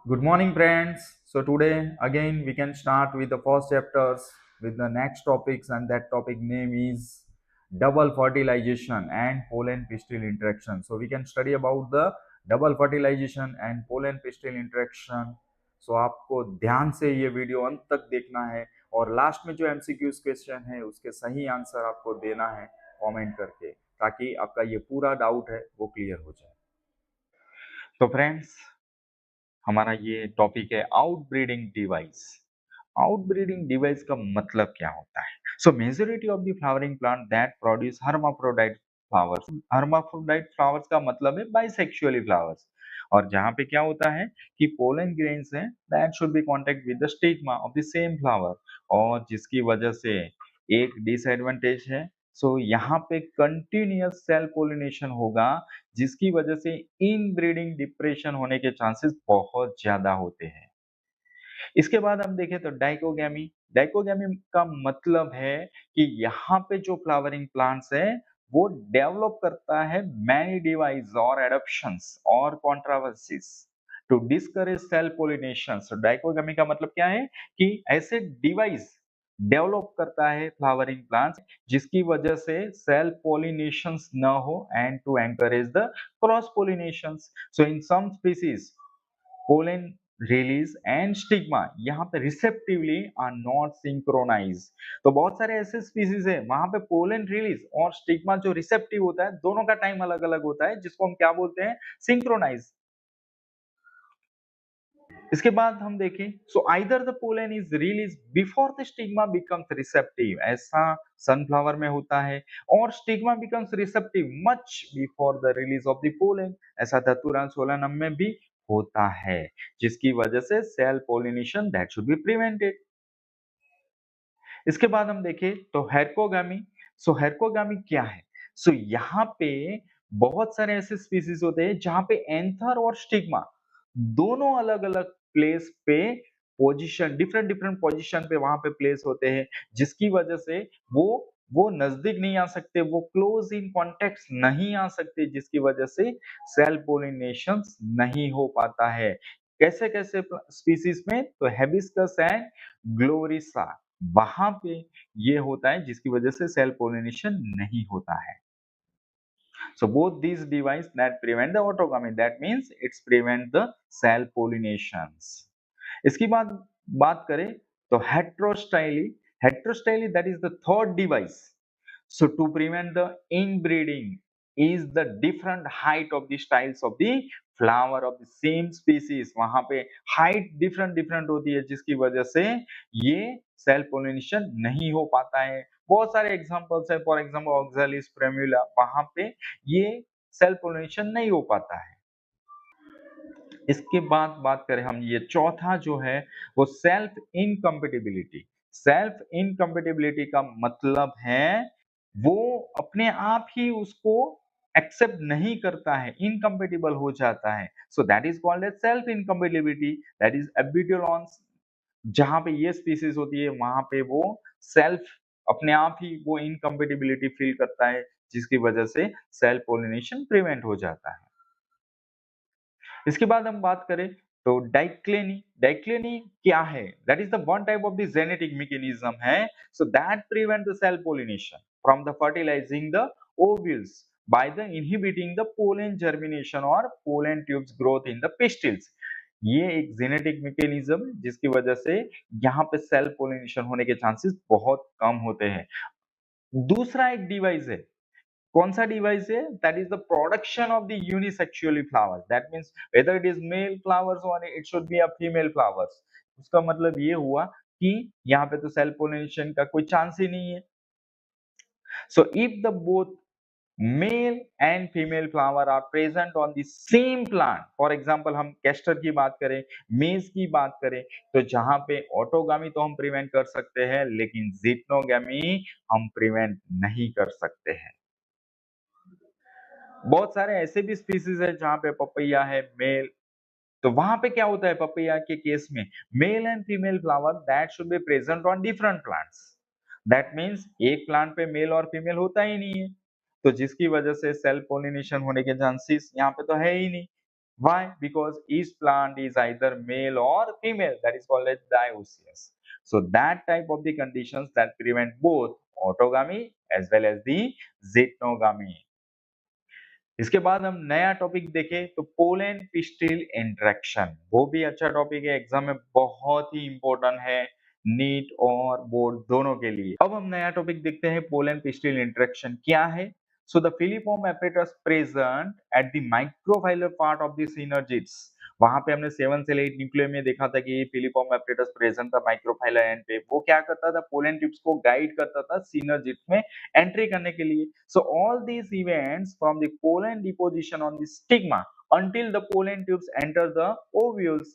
Good morning, friends. So today again we can start with the first chapters with the next topics, and that topic name is double fertilization and pollen pistil interaction. So we can study about the double fertilization and pollen pistil interaction. So आपको ध्यान से ये video अंत तक देखना है और last में जो एमसीक्यूज क्वेश्चन है उसके सही आंसर आपको देना है कमेंट करके, ताकि आपका ये पूरा डाउट है वो क्लियर हो जाए। तो फ्रेंड्स, हमारा ये टॉपिक है आउटब्रीडिंग डिवाइस। आउटब्रीडिंग डिवाइस का मतलब क्या होता है? सो majority of the flowering plant that produce hermaphrodite flowers. Hermaphrodite flowers का मतलब है बाइसेक्सुअली फ्लावर्स। और जहाँ पे क्या होता है कि पोलन ग्रेन्स हैं that should B contact with the stigma of the same flower, और जिसकी वजह से एक डिसएडवांटेज है। यहाँ पे कंटिन्यूअस सेल पोलिनेशन होगा, जिसकी वजह से इनब्रीडिंग डिप्रेशन होने के चांसेस बहुत ज्यादा होते हैं। इसके बाद हम देखें तो डाइकोगैमी। डाइकोगैमी का मतलब है कि यहाँ पे जो फ्लावरिंग प्लांट्स है वो डेवलप करता है मैनी डिवाइस और एडप्शंस और controversies to discourage self pollination. Dichogamy का मतलब क्या है कि ऐसे डिवाइस डेवलप करता है फ्लावरिंग प्लांट्स जिसकी वजह से सेल पोलिनेशंस न हो and to encourage the cross pollinations. So in some species pollen release and stigma यहाँ पे रिसेप्टिवली आर नॉट सिंक्रोनाइज। तो बहुत सारे ऐसे स्पीसीज है वहां पे पोलन रिलीज और स्टिग्मा जो रिसेप्टिव होता है दोनों का टाइम अलग अलग होता है, जिसको हम क्या बोलते हैं? सिंक्रोनाइज। इसके बाद हम देखें so either the pollen is release before the stigma becomes receptive, ऐसा सनफ्लावर में होता है, और stigma becomes receptive much before the release of the pollen, ऐसा धतूरा सोलानम में भी होता है, जिसकी वजह से self pollination that should be prevented. इसके बाद हम देखें तो हेरकोगामी। हेरकोगामी क्या है? यहाँ पे बहुत सारे ऐसे स्पीसीज होते हैं जहां पे एंथर और स्टिग्मा दोनों अलग अलग प्लेस पे पोजीशन, डिफरेंट डिफरेंट पोजीशन पे वहां पे प्लेस होते हैं, जिसकी वजह से वो नजदीक नहीं आ सकते, वो क्लोज इन कॉन्टेक्ट नहीं आ सकते, जिसकी वजह से सेल पोलिनेशन नहीं हो पाता है। कैसे कैसे स्पीसीज में? तो हेबिस्कस एंड ग्लोरिसा, वहां पे ये होता है जिसकी वजह से सेल पोलिनेशन नहीं होता है। So both these devices that prevent the autogamy, that means it's prevent the cell pollinations. इसकी बाद बात करें तो हेट्रोस्टाइली। हेट्रोस्टाइली that is the third device. So to prevent the inbreeding is the different height of the styles of the flower of the same species. वहां पे height different different होती है, जिसकी वजह से ये सेल पोलिनेशन नहीं हो पाता है। बहुत सारे एग्जांपल्स है, फॉर एग्जांपल ऑक्सालिस प्रेम्यूला, वहां पे ये सेल पोलिनेशन नहीं हो पाता है। इसके बाद बात करें हम, ये चौथा जो है वो सेल्फ इनकम्पेटिबिलिटी। सेल्फ इनकम्पेटिबिलिटी का मतलब है वो अपने आप ही उसको एक्सेप्ट नहीं करता है, इनकम्पेटिबल हो जाता है। So that is called as self incompatibility, that is एबिट्यूलॉन्स। जहां पे ये स्पीसीज होती है वहां पे वो सेल्फ अपने आप ही वो इनकम्पेटिबिलिटी फील करता है, जिसकी वजह से सेल पोलिनेशन प्रिवेंट हो जाता है। इसके बाद हम बात करें तो डाइक्लेनी। डाइक्लेनी क्या है? That is the one type of the genetic mechanism है, so that prevent the self pollination from the fertilizing the ovules by the inhibiting the pollen germination और pollen tubes growth in the pistils. ये एक genetic mechanism है जिसकी वजह से यहाँ पे सेल पोलिनेशन होने के चांसेस बहुत कम होते हैं। दूसरा एक डिवाइस है, कौन सा डिवाइस है? That is the production of the unisexually flowers, that means whether it is male flowers और it should be a female flowers. उसका मतलब ये हुआ कि यहाँ पे तो सेल पोलिनेशन का कोई चांस ही नहीं है। So if the both male and female flower are present on the same plant, for example हम कैस्टर की बात करें, मेज की बात करें, तो जहां पे ऑटोगामी तो हम प्रिवेंट कर सकते हैं, लेकिन जिटनोगामी हम प्रिवेंट नहीं कर सकते हैं। बहुत सारे ऐसे भी स्पीसीज है जहां पे पपैया है मेल, तो वहां पे क्या होता है पपैया के केस में? Mail and female flower that should be present on different plants, that means एक प्लांट पे मेल और फीमेल होता ही नहीं है, तो जिसकी वजह से सेल पोलिनेशन होने के चांसेस यहाँ पे तो है ही नहीं। Why? Because each plant is either male or female, that is called as dioecious. So that type of the conditions that prevent both autogamy as well as the zytogamy. इसके बाद हम नया टॉपिक देखें तो पोलन पिस्टिल इंटरेक्शन, वो भी अच्छा topic है, एग्जाम में बहुत ही इंपॉर्टेंट है, नीट और बोर्ड दोनों के लिए। अब हम नया टॉपिक देखते हैं, पोलन पिस्टिल इंटरेक्शन क्या है। So the filiform apparatus present at the micropylar part of the synergids, वहां पे हमने 7 से 8 न्यूक्लियर में देखा था कि फिलिफॉर्म apparatus प्रेजेंट था माइक्रोफाइलर एंड पे, वो क्या करता था, पोलन ट्यूब्स को गाइड करता था सिनर्जिड्स में एंट्री करने के लिए। So all these events from the pollen deposition on the stigma until the pollen tubes enter the ovules,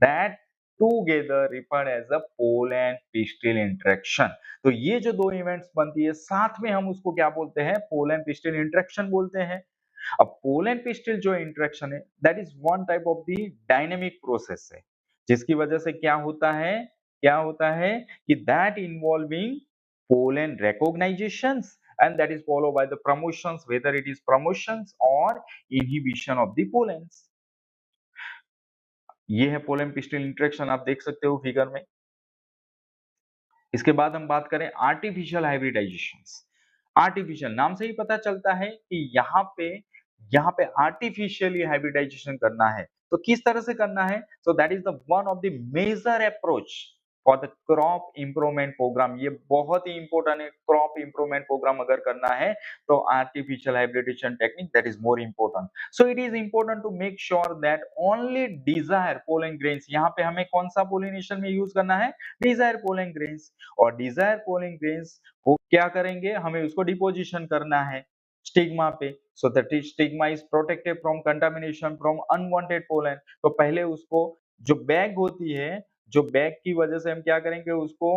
that together referred as a pollen pistil interaction। तो ये जो दो इवेंट्स बनती है साथ में हम उसको क्या बोलते हैं, पोलन पिस्टिल इंटरेक्शन बोलते हैं। अब पोलन पिस्टिल जो इंटरेक्शन है that is one type of the dynamic process है, जिसकी वजह से क्या होता है कि that involving pollen recognitions and that is followed by the promotions, whether it is promotions or inhibition of the pollens। ये है पोलन पिस्टिल इंटरेक्शन, आप देख सकते हो फिगर में। इसके बाद हम बात करें आर्टिफिशियल हाइब्रिडाइजेशंस। आर्टिफिशियल नाम से ही पता चलता है कि यहाँ पे आर्टिफिशियली हाइब्रिडाइजेशन करना है। तो किस तरह से करना है? So that is the one of the major approach for the crop improvement programme. ये बहुत ही इंपॉर्टेंट है, क्रॉप इंप्रूवमेंट प्रोग्राम अगर करना है तो artificial hybridisation technique that is more important. So it is important to make sure that only desire pollen grains, यहाँ पे हमें कौन सा पोलिनेशन में यूज करना है, डिजायर पोलन ग्रेन्स। और डिजायर पोलन ग्रेन्स वो क्या करेंगे, हमें उसको डिपोजिशन करना है स्टिग्मा पे, so that stigma is protected from contamination from unwanted pollen. तो पहले उसको जो बैग होती है, जो बैग की वजह से हम क्या करेंगे, उसको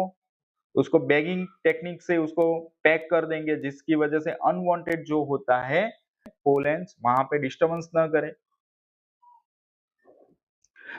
उसको बैगिंग टेक्निक से उसको पैक कर देंगे, जिसकी वजह से अनवांटेड जो होता है पोलेंस वहां पे डिस्टर्बेंस ना करे।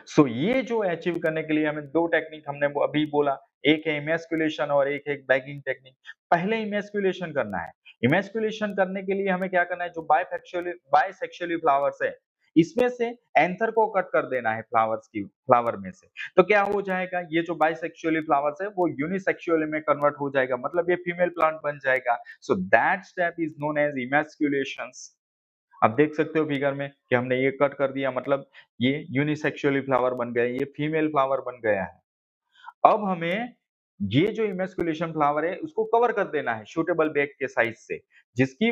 सो ये जो अचीव करने के लिए हमें दो टेक्निक हमने वो अभी बोला, एक है इमेस्कुलेशन और एक है बैगिंग टेक्निक। पहले इमेस्कुलेशन करना है। इमेस्कुलेशन करने के लिए हमें क्या करना है, जो बायसेक्सुअली फ्लावर्स है इसमें से एंथर को कट कर देना है फ्लावर में से। तो क्या हो जाएगा, ये जो बायसेक्सुअली फ्लावर्स है वो यूनिसेक्सुअल में कन्वर्ट हो जाएगा, मतलब ये फीमेल प्लांट बन जाएगा। So that step is known as emasculations. आप देख सकते हो फिगर में कि हमने ये कट कर दिया, मतलब ये यूनिसेक्सुअली फ्लावर बन गया, ये फीमेल फ्लावर बन गया है। अब हमें ये जो इमेस्कुलेशन फ्लावर है उसको कवर कर देना है सूटेबल बैग के साइज से, जिसकी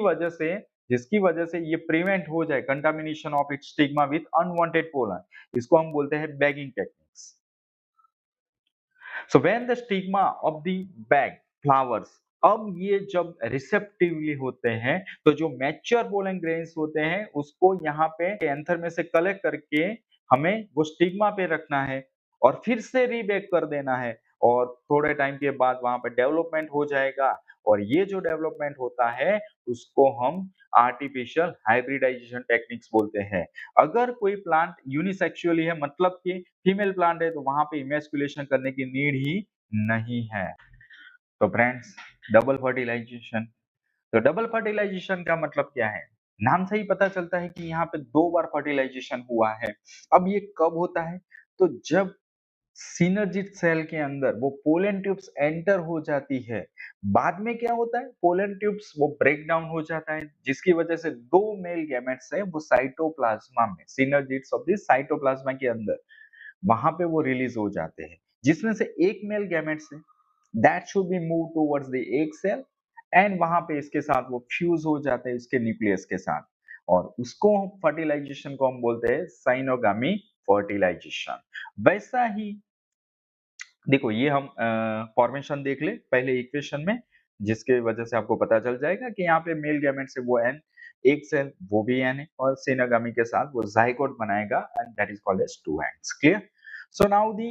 वजह से ये प्रिवेंट हो जाए contamination of its stigma with unwanted pollen. इसको हम बोलते हैं bagging techniques. So when the stigma of the bag flowers, अब ये जब रिसेप्टिवली होते हैं तो जो मैच्योर पोलन ग्रेन्स होते हैं उसको यहाँ पे एंथर में से कलेक्ट करके हमें वो स्टिग्मा पे रखना है और फिर से रीबैक कर देना है, और थोड़े टाइम के बाद वहां पे डेवलपमेंट हो जाएगा, और ये जो डेवलपमेंट होता है उसको हम आर्टिफिशियल हाइब्रिडाइजेशन टेक्निक्स बोलते हैं। अगर कोई प्लांट यूनिसेक्सुअली है, मतलब कि फीमेल प्लांट है, तो वहां पे इमेस्कुलेशन करने की नीड ही नहीं है। तो फ्रेंड्स, डबल फर्टिलाइजेशन, तो डबल फर्टिलाइजेशन का मतलब क्या है? नाम से ही पता चलता है कि यहाँ पे दो बार फर्टिलाइजेशन हुआ है। अब ये कब होता है? तो जब सिनर्जिड सेल के अंदर वो पोलन ट्यूब्स एंटर हो जाती है, बाद में क्या होता है, पोलन ट्यूब्स वो ब्रेक डाउन हो जाता है, जिसकी वजह से दो मेल गैमेट्स है वो साइटोप्लाज्मा में, सिनर्जिड्स ऑफ द साइटोप्लाज्मा के अंदर वहां पे वो रिलीज हो जाते हैं, जिसमें से एक मेल गैमेट्स है that should be move towards the egg cell, and वहां पे इसके साथ वो फ्यूज हो जाते हैं इसके न्यूक्लियस के साथ, और उसको फर्टिलाइजेशन को हम बोलते हैं साइनोगामी फर्टिलाइजेशन। वैसा ही देखो, ये हम फॉर्मेशन देख ले पहले इक्वेशन में, जिसके वजह से आपको पता चल जाएगा कि यहाँ पे मेल गैमेट से वो एन, एक सेल वो भी एन है, और सेनागामी के साथ वो जाइगोट बनाएगा and that is called as two ends. Clear? So now the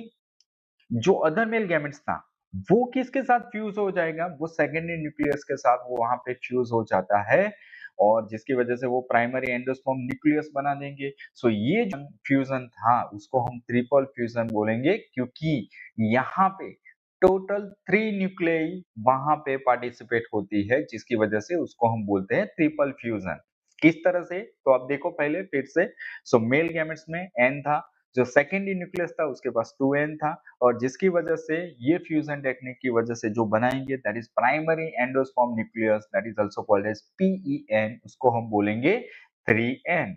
जो अदर मेल गैमेट्स था वो किसके साथ फ्यूज हो जाएगा, वो सेकेंडरी न्यूक्लियस के साथ वो वहां पे फ्यूज हो जाता है, और जिसकी वजह से वो प्राइमरी एंडोस्पर्म न्यूक्लियस बना देंगे। सो ये जो फ्यूजन था उसको हम ट्रिपल फ्यूजन बोलेंगे, क्योंकि यहाँ पे टोटल 3 न्यूक्लियाई वहां पे पार्टिसिपेट होती है, जिसकी वजह से उसको हम बोलते हैं ट्रिपल फ्यूजन। किस तरह से? तो आप देखो पहले फिर से। सो मेल गैमेट्स में N था, जो सेकेंडरी न्यूक्लियस था उसके पास 2N था और जिसकी वजह से ये फ्यूजन टेक्निक की वजह से जो बनाएंगे that is primary endosperm nucleus, that is also called as PEN, उसको हम बोलेंगे 3N।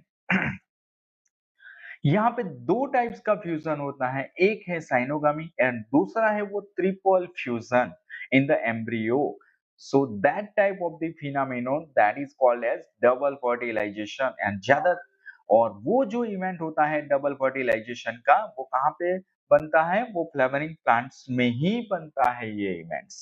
यहाँ पे दो टाइप्स का फ्यूजन होता है, एक है साइनोगामी एंड दूसरा है वो triple fusion in the embryo. So that type of the phenomenon that is called as double fertilisation and ज्यादा। और वो जो इवेंट होता है डबल फर्टिलाइजेशन का, वो कहाँ पे बनता है? वो फ्लावरिंग प्लांट्स में ही बनता है ये इवेंट्स।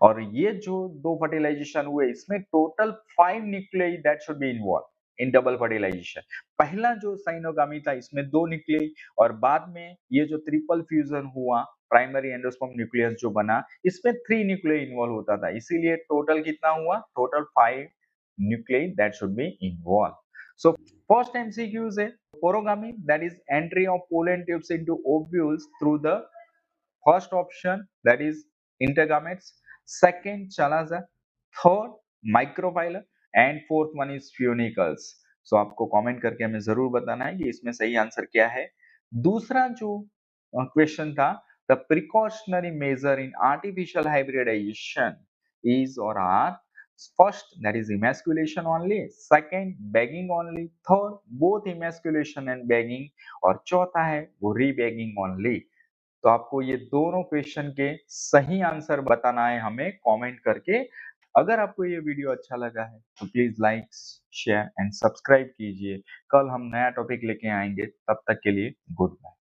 और ये जो दो फर्टिलाइजेशन हुए इसमें total 5 nuclei that should be involve in double fertilisation. पहला जो साइनोगामी था इसमें 2 न्यूक्लियाई और बाद में ये जो ट्रिपल फ्यूजन हुआ प्राइमरी एंडोस्पर्म न्यूक्लियस जो बना इसमें 3 न्यूक्लियाई इन्वॉल्व होता था, इसीलिए टोटल कितना हुआ? Total 5 nuclei that should be involve. So first MCQs है porogamy, that is entry of pollen tubes into ovules through the first option that is intergametes, second chalaza, third microphylla and fourth one is funiculus। सो आपको comment करके हमें जरूर बताना है कि इसमें सही आंसर क्या है। दूसरा जो क्वेश्चन था, the precautionary measure in artificial hybridization is और are first that is emasculation only, second begging only, third both emasculation and begging और चौथा है वो रीबैगिंग only। तो आपको ये दोनों क्वेश्चन के सही आंसर बताना है हमें कमेंट करके। अगर आपको ये वीडियो अच्छा लगा है तो please like, share and subscribe कीजिए। कल हम नया टॉपिक लेके आएंगे, तब तक के लिए गुड बाय।